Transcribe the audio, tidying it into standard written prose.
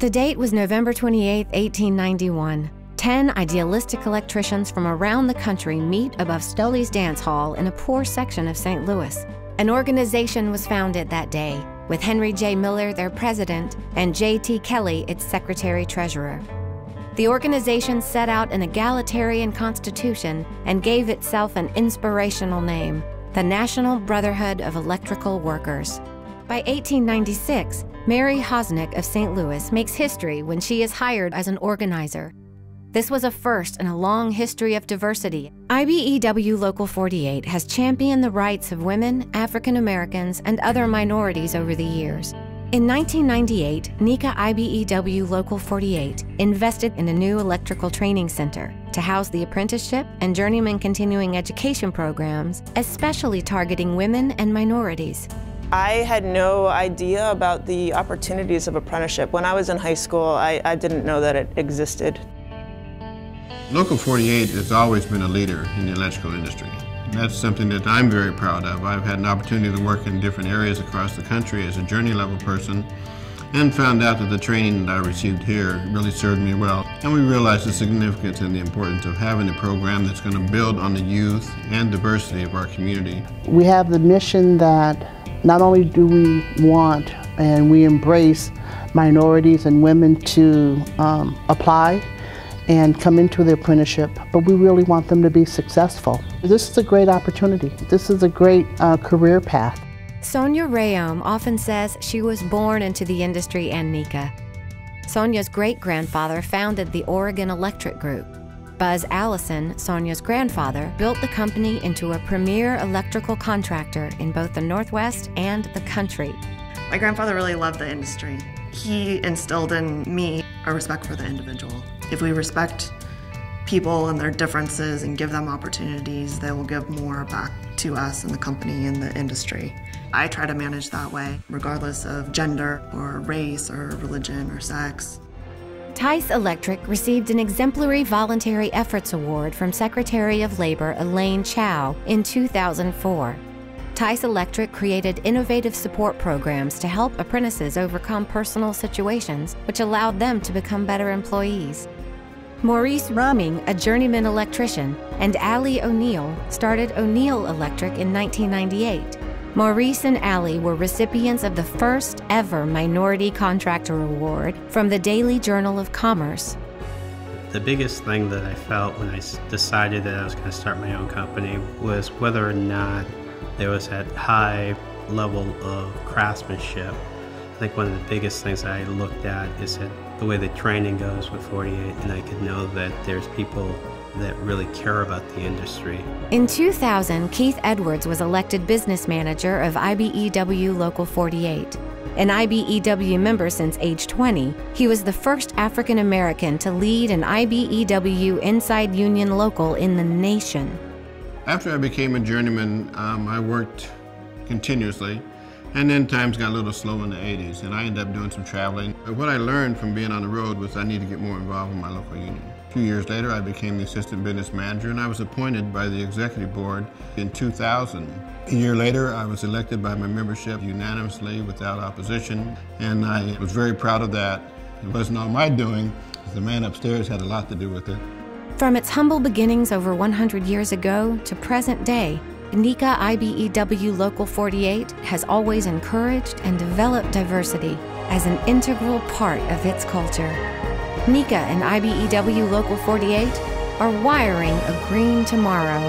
The date was November 28, 1891. 10 idealistic electricians from around the country meet above Stolleys Dance Hall in a poor section of St. Louis. An organization was founded that day, with Henry J. Miller, their president, and J.T. Kelly, its secretary-treasurer. The organization set out an egalitarian constitution and gave itself an inspirational name, the National Brotherhood of Electrical Workers. By 1896, Mary Hosnick of St. Louis makes history when she is hired as an organizer. This was a first in a long history of diversity. IBEW Local 48 has championed the rights of women, African Americans, and other minorities over the years. In 1998, NECA IBEW Local 48 invested in a new electrical training center to house the apprenticeship and journeyman continuing education programs, especially targeting women and minorities. I had no idea about the opportunities of apprenticeship. When I was in high school, I didn't know that it existed. Local 48 has always been a leader in the electrical industry. That's something that I'm very proud of. I've had an opportunity to work in different areas across the country as a journey level person and found out that the training that I received here really served me well. And we realized the significance and the importance of having a program that's going to build on the youth and diversity of our community. We have the mission that not only do we want and we embrace minorities and women to apply and come into the apprenticeship, but we really want them to be successful. This is a great opportunity. This is a great career path. Sonia Rayom often says she was born into the industry and NECA. Sonia's great-grandfather founded the Oregon Electric Group. Buzz Allison, Sonia's grandfather, built the company into a premier electrical contractor in both the Northwest and the country. My grandfather really loved the industry. He instilled in me a respect for the individual. If we respect people and their differences and give them opportunities, they will give more back to us and the company and the industry. I try to manage that way, regardless of gender or race or religion or sex. Tice Electric received an Exemplary Voluntary Efforts Award from Secretary of Labor Elaine Chao in 2004. Tice Electric created innovative support programs to help apprentices overcome personal situations, which allowed them to become better employees. Maurice Rumming, a journeyman electrician, and Allie O'Neill started O'Neill Electric in 1998. Maurice and Allie were recipients of the first ever Minority Contractor Award from the Daily Journal of Commerce. The biggest thing that I felt when I decided that I was going to start my own company was whether or not there was that high level of craftsmanship. I think one of the biggest things I looked at is that the way the training goes with 48, and I could know that there's people that really care about the industry. In 2000, Keith Edwards was elected business manager of IBEW Local 48. An IBEW member since age 20, he was the first African American to lead an IBEW inside union local in the nation. After I became a journeyman, I worked continuously, and then times got a little slow in the 80s, and I ended up doing some traveling. But what I learned from being on the road was I need to get more involved in my local union. A few years later, I became the assistant business manager, and I was appointed by the executive board in 2000. A year later, I was elected by my membership unanimously without opposition, and I was very proud of that. It wasn't all my doing. The man upstairs had a lot to do with it. From its humble beginnings over 100 years ago to present day, NECA IBEW Local 48 has always encouraged and developed diversity as an integral part of its culture. NECA and IBEW Local 48 are wiring a green tomorrow.